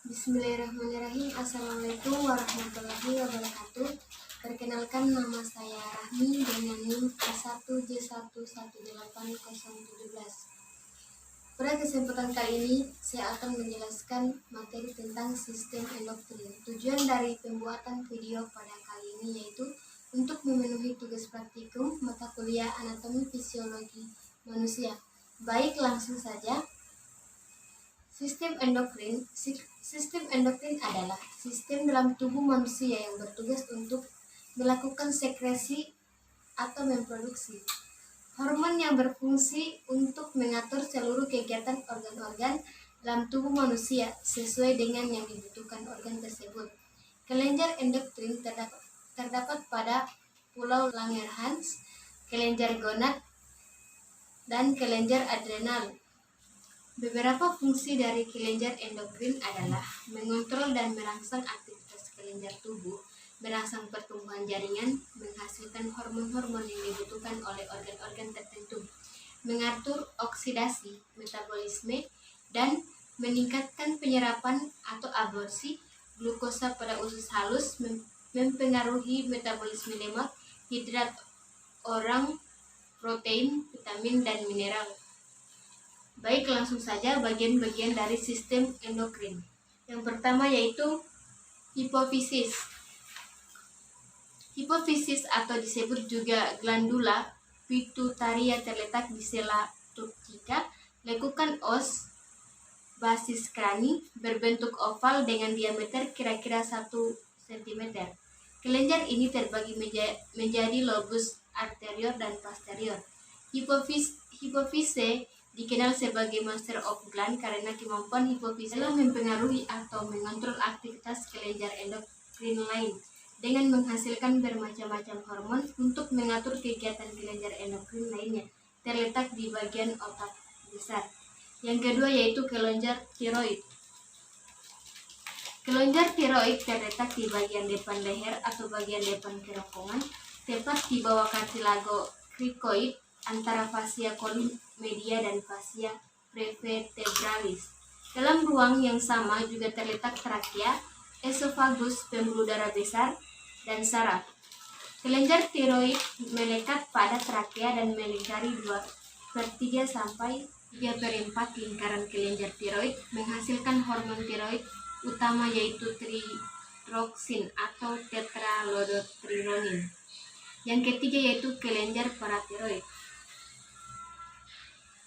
Bismillahirrahmanirrahim. Assalamualaikum warahmatullahi wabarakatuh. Perkenalkan, nama saya Rahmi dengan NIM A1J118017. Pada kesempatan kali ini, saya akan menjelaskan materi tentang sistem endokrin. Tujuan dari pembuatan video pada kali ini yaitu untuk memenuhi tugas praktikum mata kuliah anatomi fisiologi manusia. Baik, langsung saja. Sistem endokrin adalah sistem dalam tubuh manusia yang bertugas untuk melakukan sekresi atau memproduksi hormon yang berfungsi untuk mengatur seluruh kegiatan organ-organ dalam tubuh manusia sesuai dengan yang dibutuhkan organ tersebut. Kelenjar endokrin terdapat pada pulau Langerhans, kelenjar gonad, dan kelenjar adrenal. Beberapa fungsi dari kelenjar endokrin adalah mengontrol dan merangsang aktivitas kelenjar tubuh, merangsang pertumbuhan jaringan, menghasilkan hormon-hormon yang dibutuhkan oleh organ-organ tertentu, mengatur oksidasi, metabolisme, dan meningkatkan penyerapan atau absorpsi glukosa pada usus halus, mempengaruhi metabolisme lemak, hidrat orang, protein, vitamin, dan mineral. Baik, langsung saja bagian-bagian dari sistem endokrin. Yang pertama yaitu hipofisis. Hipofisis atau disebut juga glandula pituitaria terletak di sela tubuh lekukan os basis krani berbentuk oval dengan diameter kira-kira 1 cm. Kelenjar ini terbagi menjadi lobus anterior dan posterior. Hipofise dikenal sebagai master of gland karena kemampuan hipofise dalam mempengaruhi atau mengontrol aktivitas kelenjar endokrin lain dengan menghasilkan bermacam-macam hormon untuk mengatur kegiatan kelenjar endokrin lainnya, terletak di bagian otak besar. Yang kedua yaitu kelenjar tiroid. Kelenjar tiroid terletak di bagian depan leher atau bagian depan kerongkongan, tepat di bawah kartilago krikoid antara fascia columedia dan fascia prevertebralis. Dalam ruang yang sama juga terletak trakea, esofagus, pembuluh darah besar, dan saraf. Kelenjar tiroid melekat pada trakea dan melingkari 2/3 sampai 3/4 lingkaran kelenjar tiroid, menghasilkan hormon tiroid utama yaitu triroksin atau tetralodotirironin. Yang ketiga yaitu kelenjar paratiroid.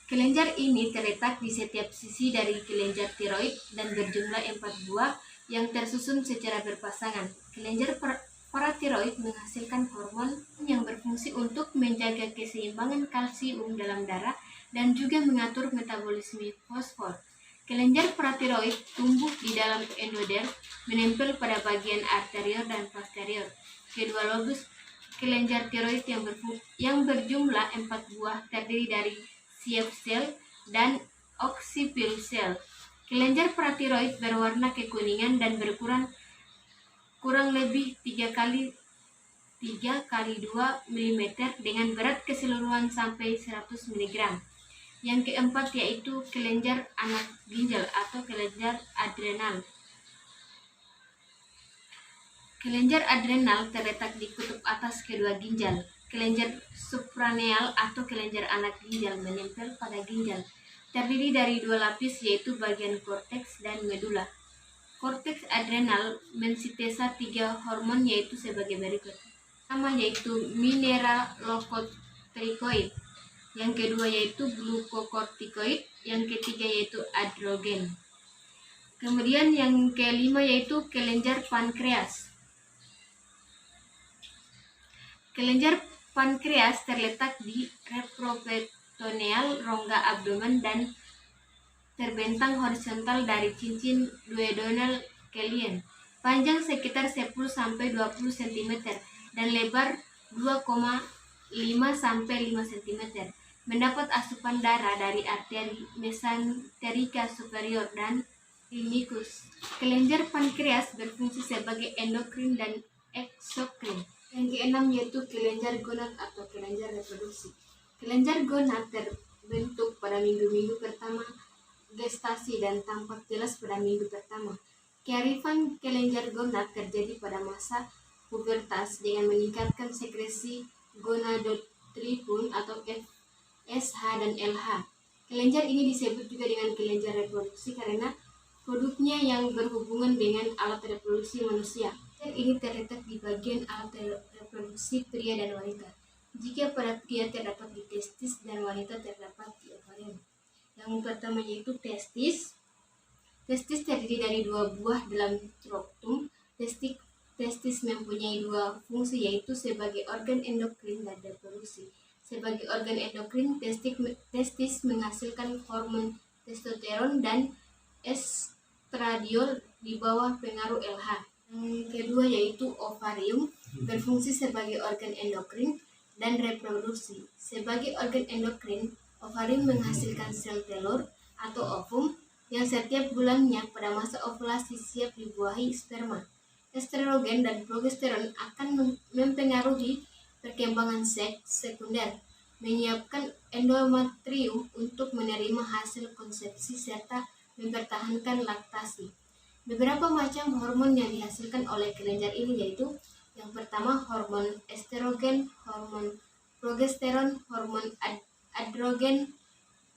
Kelenjar ini terletak di setiap sisi dari kelenjar tiroid dan berjumlah 4 buah yang tersusun secara berpasangan. Kelenjar paratiroid menghasilkan hormon yang berfungsi untuk menjaga keseimbangan kalsium dalam darah dan juga mengatur metabolisme fosfor. Kelenjar paratiroid tumbuh di dalam endoderm, menempel pada bagian anterior dan posterior. Kedua lobus kelenjar tiroid yang berjumlah 4 buah terdiri dari Schwann sel dan occiput sel. Kelenjar paratiroid berwarna kekuningan dan berukuran kurang lebih 3 x 2 mm dengan berat keseluruhan sampai 100 mg. Yang keempat yaitu kelenjar anak ginjal atau kelenjar adrenal. Kelenjar adrenal terletak di kutub atas kedua ginjal. Kelenjar supraneal atau kelenjar anak ginjal menempel pada ginjal. Terdiri dari 2 lapis yaitu bagian korteks dan medula. Korteks adrenal mensintesa 3 hormon yaitu sebagai berikut. Pertama yaitu mineralokortikoid. Yang kedua yaitu glukokortikoid. Yang ketiga yaitu androgen. Kemudian yang kelima yaitu kelenjar pankreas. Kelenjar pankreas terletak di retroperitoneal rongga abdomen dan terbentang horizontal dari cincin duodenal kalian. Panjang sekitar 10-20 cm dan lebar 2,5-5 cm. Mendapat asupan darah dari arteri mesenterica superior dan limicus. Kelenjar pankreas berfungsi sebagai endokrin dan eksokrin. Yang keenam yaitu kelenjar gonad atau kelenjar reproduksi. Kelenjar gonad terbentuk pada minggu-minggu pertama gestasi dan tampak jelas pada minggu pertama. Kearifan kelenjar gonad terjadi pada masa pubertas dengan meningkatkan sekresi gonadotripun atau FSH dan LH. Kelenjar ini disebut juga dengan kelenjar reproduksi karena produknya yang berhubungan dengan alat reproduksi manusia. Dan ini terletak di bagian alat reproduksi pria dan wanita. Jika pada pria terdapat di testis dan wanita terdapat di ovarium. Yang pertama yaitu testis. Testis terdiri dari 2 buah dalam troktum. Testis mempunyai 2 fungsi, yaitu sebagai organ endokrin dan reproduksi. Sebagai organ endokrin, testis menghasilkan hormon testosteron dan estradiol di bawah pengaruh LH. Yang kedua yaitu ovarium, berfungsi sebagai organ endokrin dan reproduksi. Sebagai organ endokrin, ovarium menghasilkan sel telur atau ovum yang setiap bulannya pada masa ovulasi siap dibuahi sperma. Estrogen dan progesteron akan mempengaruhi perkembangan seks sekunder, menyiapkan endometrium untuk menerima hasil konsepsi serta mempertahankan laktasi. Beberapa macam hormon yang dihasilkan oleh kelenjar ini yaitu yang pertama hormon estrogen, hormon progesteron, hormon androgen,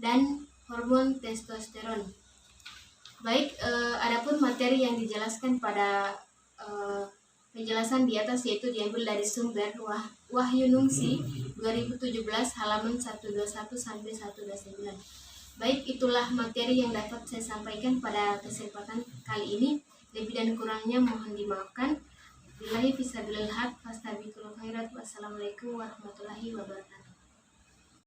dan hormon testosteron. Baik, adapun materi yang dijelaskan pada penjelasan di atas yaitu diambil dari sumber Wahyu Nungsi 2017 halaman 121 sampai 129. Baik, itulah materi yang dapat saya sampaikan pada kesempatan kali ini. Lebih dan kurangnya mohon dimaafkan. Billahi fisabilillah, fastabiqul khairat. Wassalamualaikum warahmatullahi wabarakatuh.